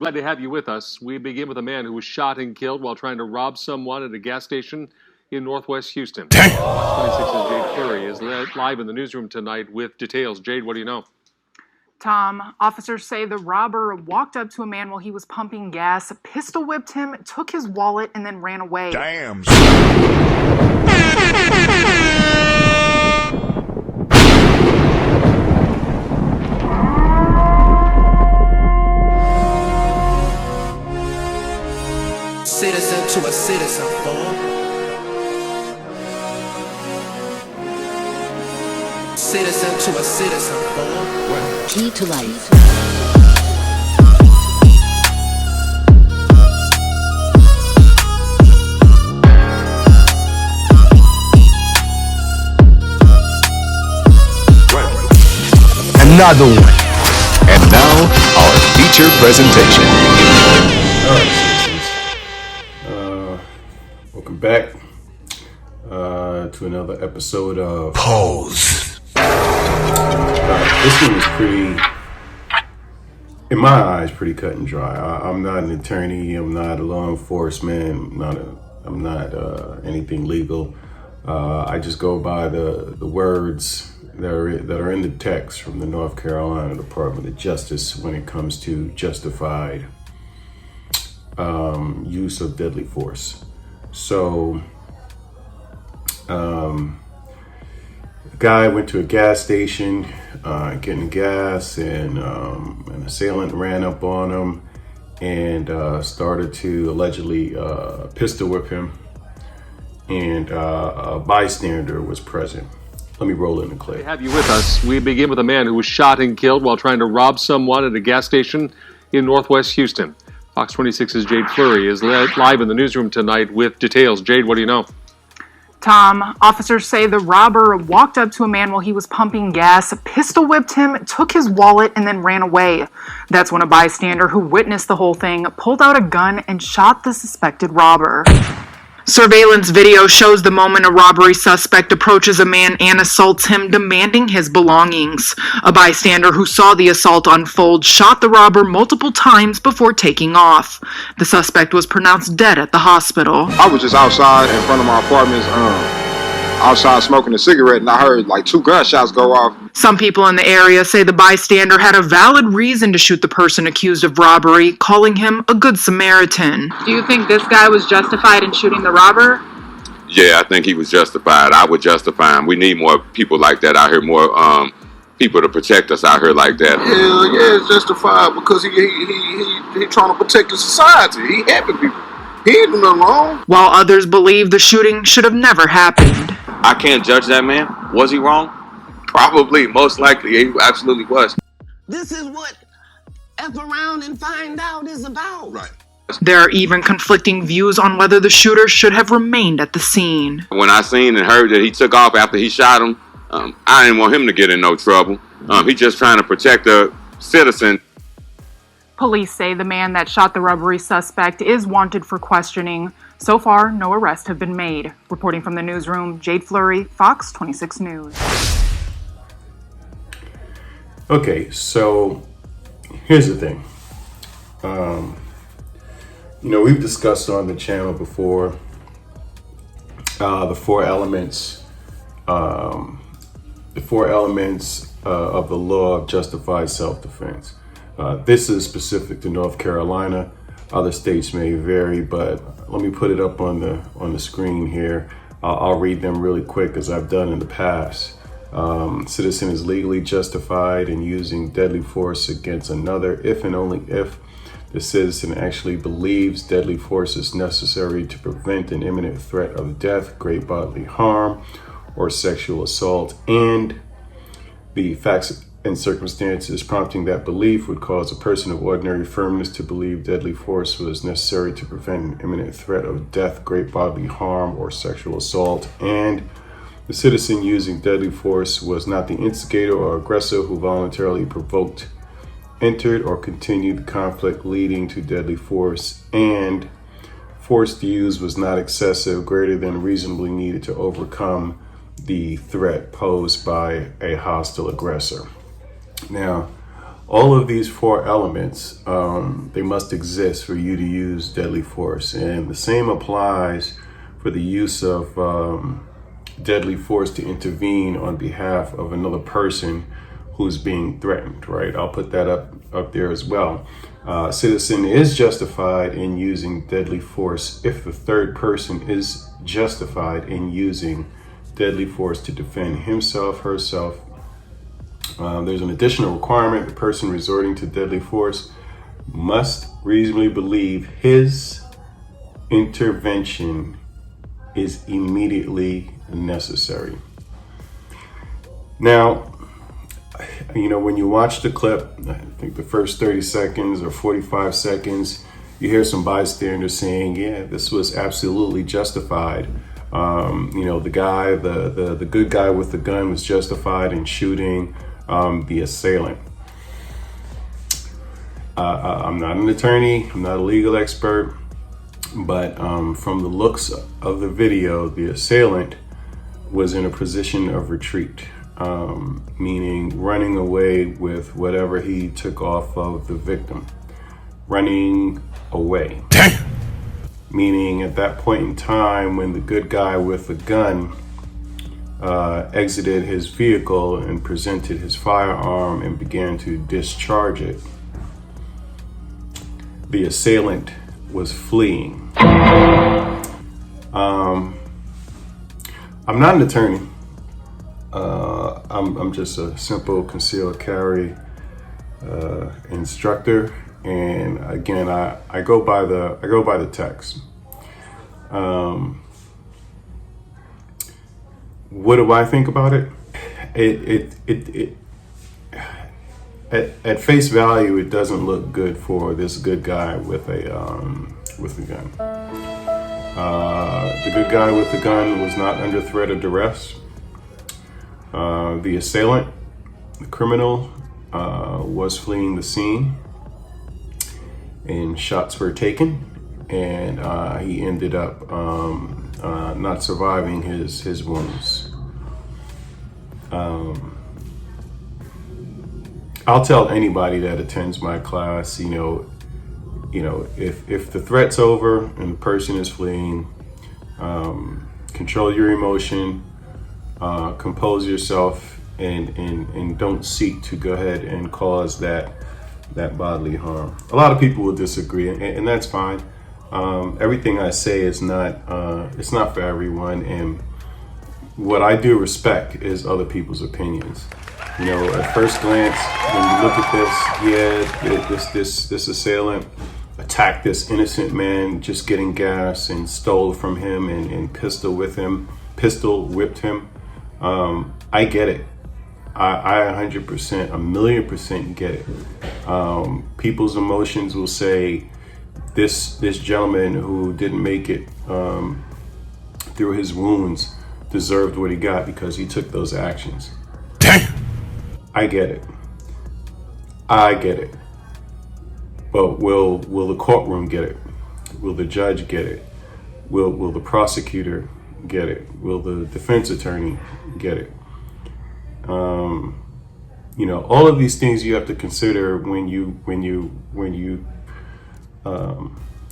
Glad to have you with us. We begin with a man who was shot and killed while trying to rob someone at a gas station in Northwest Houston. Damn. Fox 26's Jade Fleury is live in the newsroom tonight with details. Jade, what do you know? Tom, officers say the robber walked up to a man while he was pumping gas, pistol whipped him, took his wallet, and then ran away. Damn. Citizen to a citizen, fool. Citizen to a citizen, fool. Key to life. Another one. And now, our feature presentation. All right, citizens. Welcome back to another episode of Pose. This one is pretty, in my eyes, pretty cut and dry. I'm not an attorney. I'm not a law enforcement. I'm not anything legal. I just go by the words that are in the text from the North Carolina Department of Justice when it comes to justified use of deadly force. So, the guy went to a gas station, getting gas, and an assailant ran up on him and started to allegedly pistol whip him, and a bystander was present. Let me roll in the clip. Glad to have you with us. We begin with a man who was shot and killed while trying to rob someone at a gas station in Northwest Houston. Fox 26's Jade Fleury is live in the newsroom tonight with details. Jade, what do you know? Tom, officers say the robber walked up to a man while he was pumping gas, pistol whipped him, took his wallet, and then ran away. That's when a bystander who witnessed the whole thing pulled out a gun and shot the suspected robber. Surveillance video shows the moment a robbery suspect approaches a man and assaults him, demanding his belongings. A bystander who saw the assault unfold shot the robber multiple times before taking off. The suspect was pronounced dead at the hospital. I was just outside in front of my apartments, outside smoking a cigarette, and I heard like 2 gunshots go off. Some people in the area say the bystander had a valid reason to shoot the person accused of robbery, calling him a good Samaritan. Do you think this guy was justified in shooting the robber? Yeah, I think he was justified. I would justify him. We need more people like that out here, more people to protect us out here like that. Hell yeah, it's justified because he trying to protect the society. He helping people. He ain't do nothing wrong. While others believe the shooting should have never happened. I can't judge that man. Was he wrong? Probably, most likely, he absolutely was. This is what F around and find out is about. Right. There are even conflicting views on whether the shooter should have remained at the scene. When I seen and heard that he took off after he shot him, I didn't want him to get in no trouble. He just trying to protect the citizen. Police say the man that shot the robbery suspect is wanted for questioning. So far, no arrests have been made. Reporting from the newsroom, Jade Fleury, Fox 26 News. Okay, so here's the thing. We've discussed on the channel before the four elements of the law of justified self-defense. This is specific to North Carolina. Other states may vary, but let me put it up on the screen here. I'll read them really quick as I've done in the past. Citizen is legally justified in using deadly force against another if and only if the citizen actually believes deadly force is necessary to prevent an imminent threat of death, great bodily harm, or sexual assault, and the facts and circumstances prompting that belief would cause a person of ordinary firmness to believe deadly force was necessary to prevent an imminent threat of death, great bodily harm, or sexual assault, and the citizen using deadly force was not the instigator or aggressor who voluntarily provoked, entered, or continued the conflict leading to deadly force, and force used was not excessive, greater than reasonably needed to overcome the threat posed by a hostile aggressor. Now, all of these four elements, they must exist for you to use deadly force. And the same applies for the use of deadly force to intervene on behalf of another person who's being threatened, right? I'll put that up there as well. A citizen is justified in using deadly force if the third person is justified in using deadly force to defend himself, herself. There's an additional requirement. The person resorting to deadly force must reasonably believe his intervention is immediately necessary. Now, when you watch the clip, I think the first 30 seconds or 45 seconds, you hear some bystanders saying, yeah, this was absolutely justified. The guy, the good guy with the gun was justified in shooting the assailant. I'm not an attorney, I'm not a legal expert, but from the looks of the video, the assailant was in a position of retreat. Meaning running away with whatever he took off of the victim. Running away. Damn. Meaning at that point in time when the good guy with the gun exited his vehicle and presented his firearm and began to discharge it, the assailant was fleeing. I'm not an attorney. I'm just a simple concealed carry instructor, and again, I go by the text. What do I think about it? At face value, it doesn't look good for this good guy with a gun. The good guy with the gun was not under threat of duress. The assailant, the criminal, was fleeing the scene, and shots were taken, and he ended up not surviving his wounds. I'll tell anybody that attends my class, if the threat's over and the person is fleeing, control your emotion. Compose yourself and don't seek to go ahead and cause that bodily harm. A lot of people will disagree, and that's fine. Everything I say is not for everyone, and what I do respect is other people's opinions. At first glance, when you look at this, this assailant attacked this innocent man just getting gas and stole from him and pistol whipped him. I get it. I 100%, 1,000,000% get it. People's emotions will say this gentleman who didn't make it through his wounds deserved what he got because he took those actions. Damn. I get it. But will the courtroom get it? Will the judge get it? Will the prosecutor get it? Will the defense attorney get it? All of these things you have to consider when you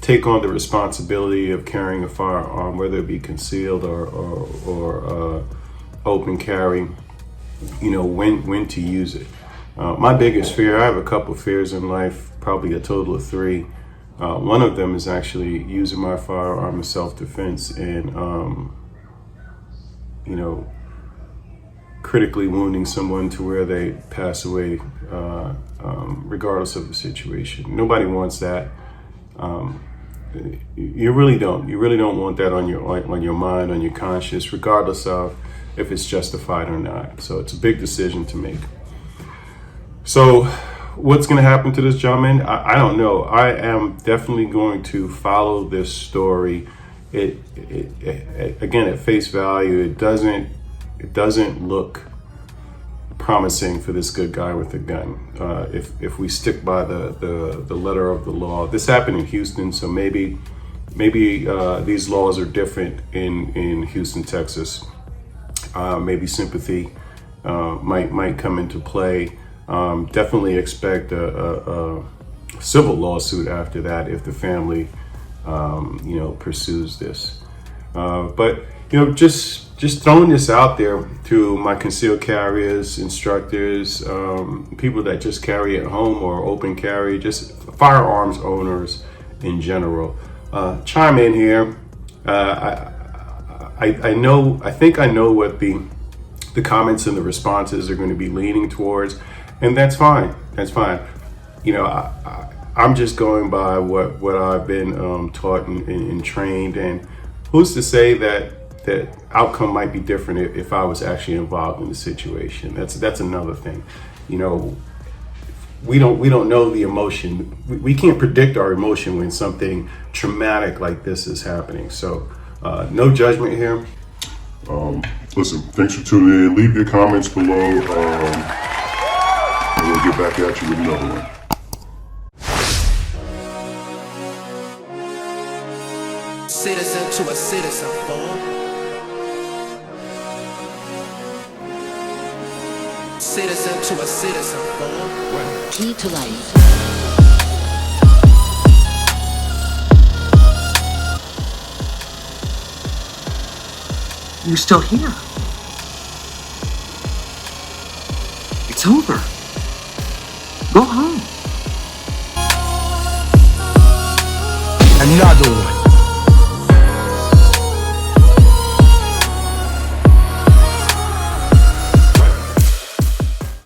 take on the responsibility of carrying a firearm, whether it be concealed or open carry. When to use it. My biggest fear, I have a couple fears in life, probably a total of 3. One of them is actually using my firearm in self-defense and critically wounding someone to where they pass away, regardless of the situation. Nobody wants that. You really don't. You really don't want that on your mind, on your conscience, regardless of if it's justified or not. So it's a big decision to make. So what's going to happen to this gentleman? I don't know. I am definitely going to follow this story. It again, at face value, it doesn't look promising for this good guy with a gun. If we stick by the letter of the law, this happened in Houston, so maybe these laws are different in Houston, Texas. Maybe sympathy might come into play. Definitely expect a civil lawsuit after that if the family, pursues this. But just throwing this out there to my concealed carriers, instructors, people that just carry at home or open carry, just firearms owners in general. Chime in here. I think I know what the comments and the responses are going to be leaning towards, and that's fine. That's fine. I'm just going by what I've been taught and trained, and who's to say that outcome might be different if I was actually involved in the situation. That's another thing. We don't know the emotion. We can't predict our emotion when something traumatic like this is happening. So no judgment here. Listen, thanks for tuning in. Leave your comments below, and we'll get back at you with another one. Citizen to a citizen, boy. Citizen to a citizen, boy. Key to life. You're still here. It's over. Go home. Another one.